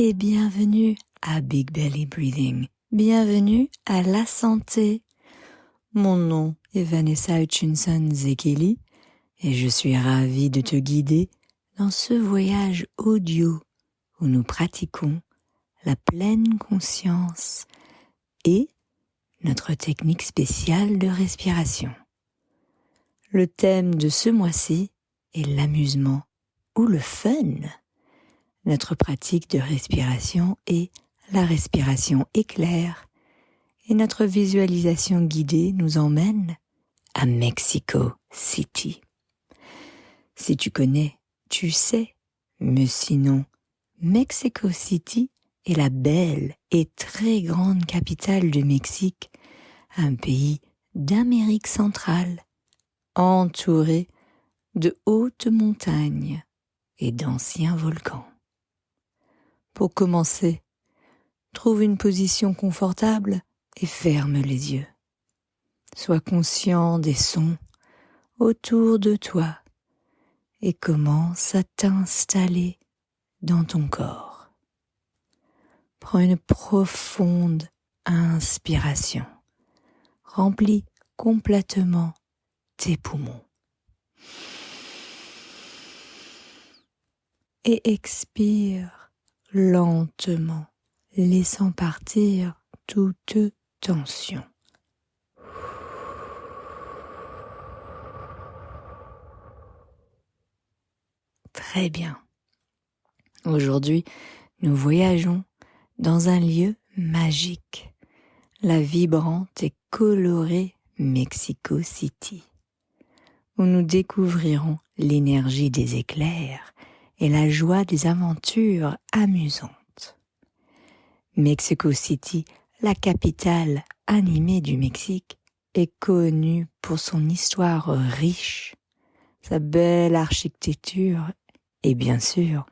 et bienvenue à Big Belly Breathing. Bienvenue à la santé. Mon nom est Vanessa Hutchinson Zekeli et je suis ravie de te guider dans ce voyage audio où nous pratiquons la pleine conscience et notre technique spéciale de respiration. Le thème de ce mois-ci est l'amusement ou le fun. Notre pratique de respiration est la respiration éclair et notre visualisation guidée nous emmène à Mexico City. Si tu connais, tu sais, mais sinon, Mexico City est la belle et très grande capitale du Mexique, un pays d'Amérique centrale, entouré de hautes montagnes et d'anciens volcans. Pour commencer, trouve une position confortable et ferme les yeux. Sois conscient des sons autour de toi et commence à t'installer dans ton corps. Prends une profonde inspiration. Remplis complètement tes poumons. Et expire lentement, laissant partir toute tension. Très bien. Aujourd'hui, nous voyageons dans un lieu magique, la vibrante et colorée Mexico City, où nous découvrirons l'énergie des éclairs et la joie des aventures amusantes. Mexico City, la capitale animée du Mexique, est connue pour son histoire riche, sa belle architecture et bien sûr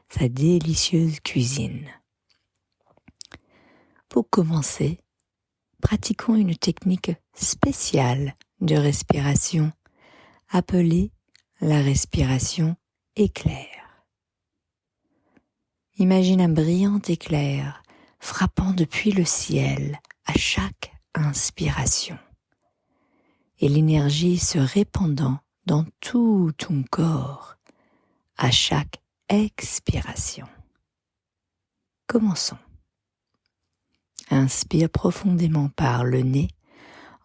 sa délicieuse cuisine. Pour commencer, pratiquons une technique spéciale de respiration appelée la respiration éclair. Imagine un brillant éclair frappant depuis le ciel à chaque inspiration et l'énergie se répandant dans tout ton corps à chaque expiration. Commençons. Inspire profondément par le nez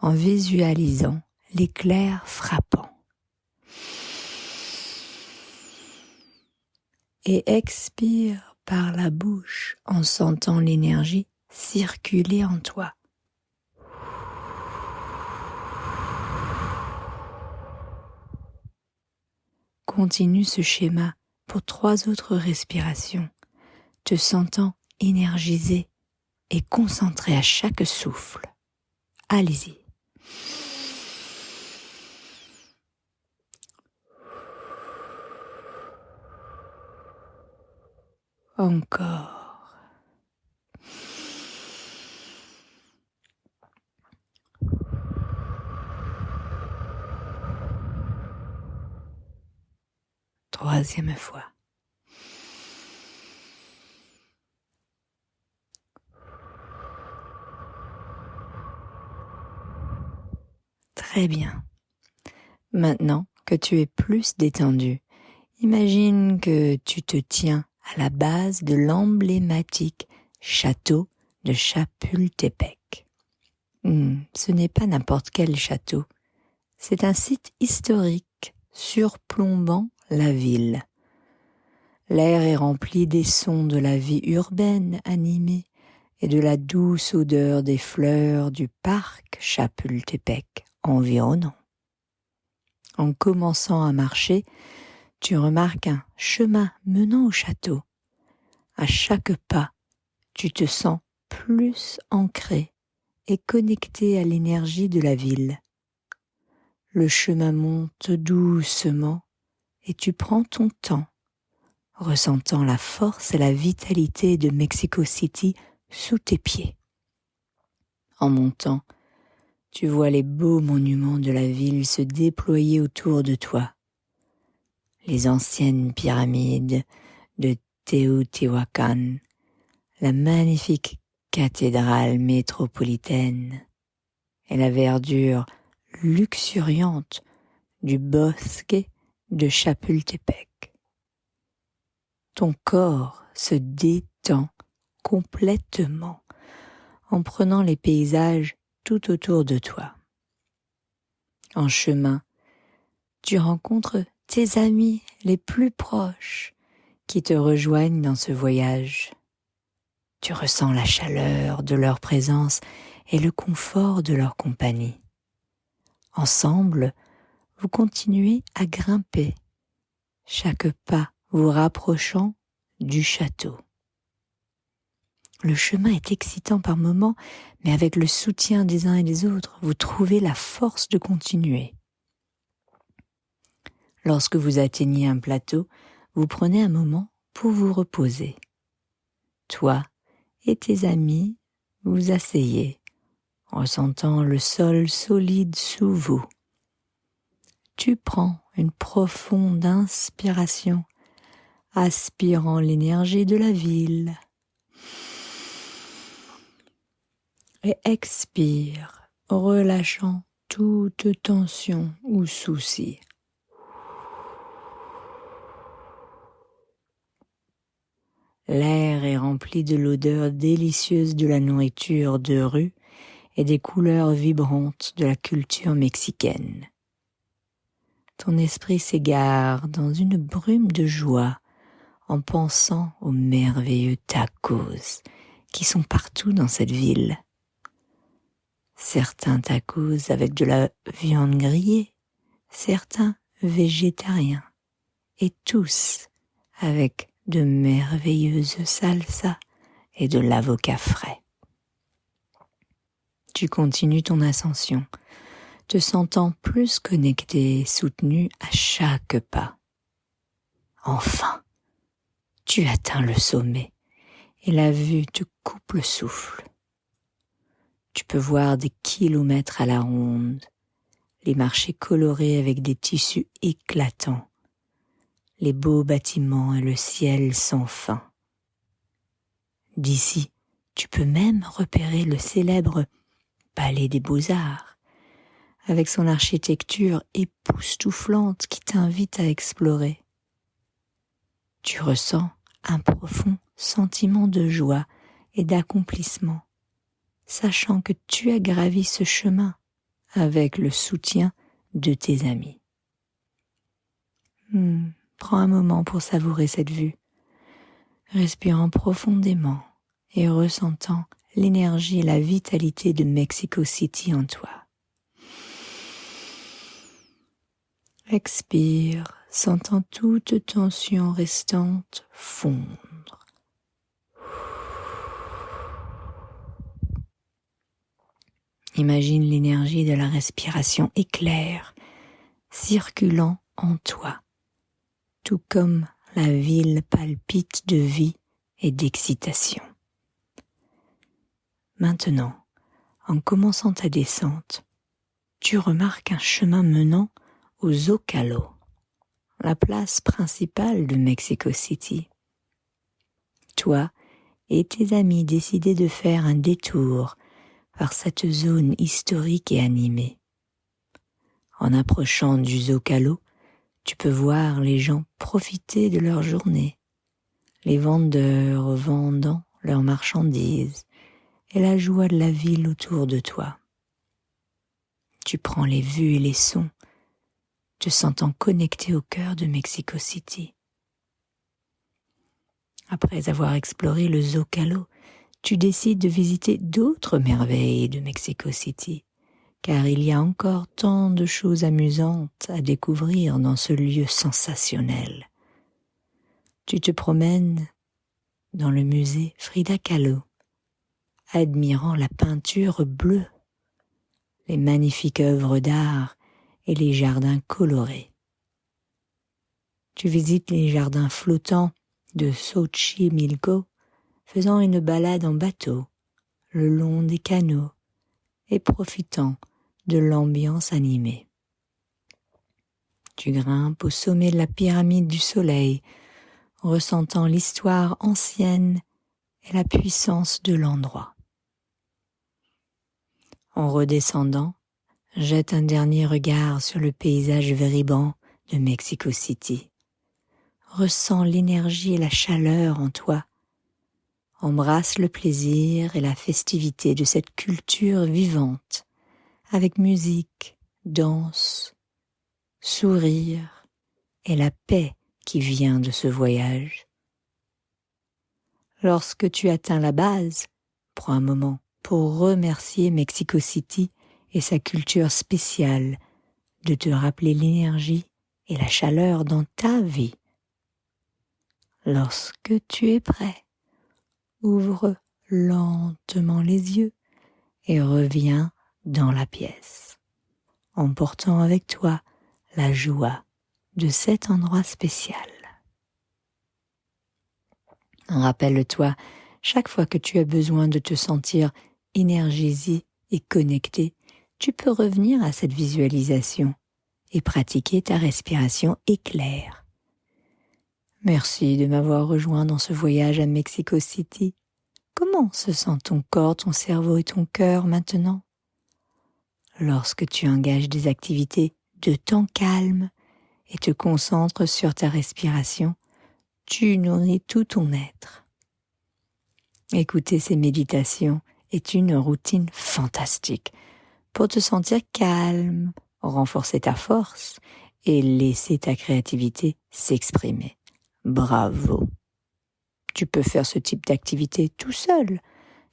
en visualisant l'éclair frappant. Et expire par la bouche en sentant l'énergie circuler en toi. Continue ce schéma pour 3 autres respirations, te sentant énergisé et concentré à chaque souffle. Allez-y. Encore. Troisième fois. Très bien. Maintenant que tu es plus détendu, imagine que tu te tiens à la base de l'emblématique château de Chapultepec. Ce n'est pas n'importe quel château, c'est un site historique surplombant la ville. L'air est rempli des sons de la vie urbaine animée et de la douce odeur des fleurs du parc Chapultepec environnant. En commençant à marcher, tu remarques un chemin menant au château. À chaque pas, tu te sens plus ancré et connecté à l'énergie de la ville. Le chemin monte doucement et tu prends ton temps, ressentant la force et la vitalité de Mexico City sous tes pieds. En montant, tu vois les beaux monuments de la ville se déployer autour de toi. Les anciennes pyramides de Teotihuacan, la magnifique cathédrale métropolitaine et la verdure luxuriante du bosque de Chapultepec. Ton corps se détend complètement en prenant les paysages tout autour de toi. En chemin, tu rencontres tes amis les plus proches qui te rejoignent dans ce voyage. Tu ressens la chaleur de leur présence et le confort de leur compagnie. Ensemble, vous continuez à grimper, chaque pas vous rapprochant du château. Le chemin est excitant par moments, mais avec le soutien des uns et des autres, vous trouvez la force de continuer. Lorsque vous atteignez un plateau, vous prenez un moment pour vous reposer. Toi et tes amis vous asseyez, ressentant le sol solide sous vous. Tu prends une profonde inspiration, aspirant l'énergie de la ville. Et expire, relâchant toute tension ou souci. L'air est rempli de l'odeur délicieuse de la nourriture de rue et des couleurs vibrantes de la culture mexicaine. Ton esprit s'égare dans une brume de joie en pensant aux merveilleux tacos qui sont partout dans cette ville. Certains tacos avec de la viande grillée, certains végétariens, et tous avec de merveilleuses salsas et de l'avocat frais. Tu continues ton ascension, te sentant plus connecté et soutenu à chaque pas. Enfin, tu atteins le sommet et la vue te coupe le souffle. Tu peux voir des kilomètres à la ronde, les marchés colorés avec des tissus éclatants, les beaux bâtiments et le ciel sans fin. D'ici, tu peux même repérer le célèbre Palais des Beaux-Arts, avec son architecture époustouflante qui t'invite à explorer. Tu ressens un profond sentiment de joie et d'accomplissement, sachant que tu as gravi ce chemin avec le soutien de tes amis. Prends un moment pour savourer cette vue, respirant profondément et ressentant l'énergie et la vitalité de Mexico City en toi. Expire, sentant toute tension restante fondre. Imagine l'énergie de la respiration éclair, circulant en toi, tout comme la ville palpite de vie et d'excitation. Maintenant, en commençant ta descente, tu remarques un chemin menant au Zócalo, la place principale de Mexico City. Toi et tes amis décidez de faire un détour par cette zone historique et animée. En approchant du Zócalo, tu peux voir les gens profiter de leur journée, les vendeurs vendant leurs marchandises et la joie de la ville autour de toi. Tu prends les vues et les sons, te sentant connecté au cœur de Mexico City. Après avoir exploré le Zócalo, tu décides de visiter d'autres merveilles de Mexico City, car il y a encore tant de choses amusantes à découvrir dans ce lieu sensationnel. Tu te promènes dans le musée Frida Kahlo, admirant la peinture bleue, les magnifiques œuvres d'art et les jardins colorés. Tu visites les jardins flottants de Xochimilco, faisant une balade en bateau le long des canaux et profitant de l'ambiance animée. Tu grimpes au sommet de la pyramide du Soleil, ressentant l'histoire ancienne et la puissance de l'endroit. En redescendant, jette un dernier regard sur le paysage vibrant de Mexico City. Ressens l'énergie et la chaleur en toi. Embrasse le plaisir et la festivité de cette culture vivante, avec musique, danse, sourire et la paix qui vient de ce voyage. Lorsque tu atteins la base, prends un moment pour remercier Mexico City et sa culture spéciale, de te rappeler l'énergie et la chaleur dans ta vie. Lorsque tu es prêt, ouvre lentement les yeux et reviens dans la pièce, emportant avec toi la joie de cet endroit spécial. Rappelle-toi, chaque fois que tu as besoin de te sentir énergisé et connecté, tu peux revenir à cette visualisation et pratiquer ta respiration éclair. Merci de m'avoir rejoint dans ce voyage à Mexico City. Comment se sent ton corps, ton cerveau et ton cœur maintenant? Lorsque tu engages des activités de temps calme et te concentres sur ta respiration, tu nourris tout ton être. Écouter ces méditations est une routine fantastique pour te sentir calme, renforcer ta force et laisser ta créativité s'exprimer. Bravo! Tu peux faire ce type d'activité tout seul,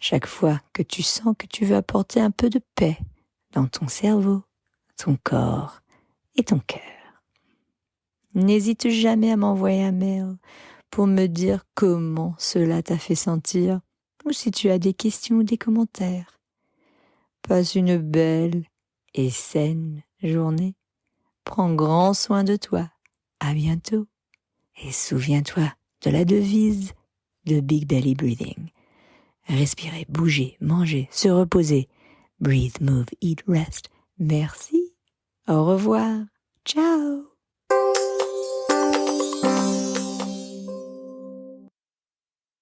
chaque fois que tu sens que tu veux apporter un peu de paix dans ton cerveau, ton corps et ton cœur. N'hésite jamais à m'envoyer un mail pour me dire comment cela t'a fait sentir ou si tu as des questions ou des commentaires. Passe une belle et saine journée. Prends grand soin de toi. À bientôt. Et souviens-toi de la devise de Big Belly Breathing. Respirer, bouger, manger, se reposer. Breathe, move, eat, rest. Merci. Au revoir. Ciao.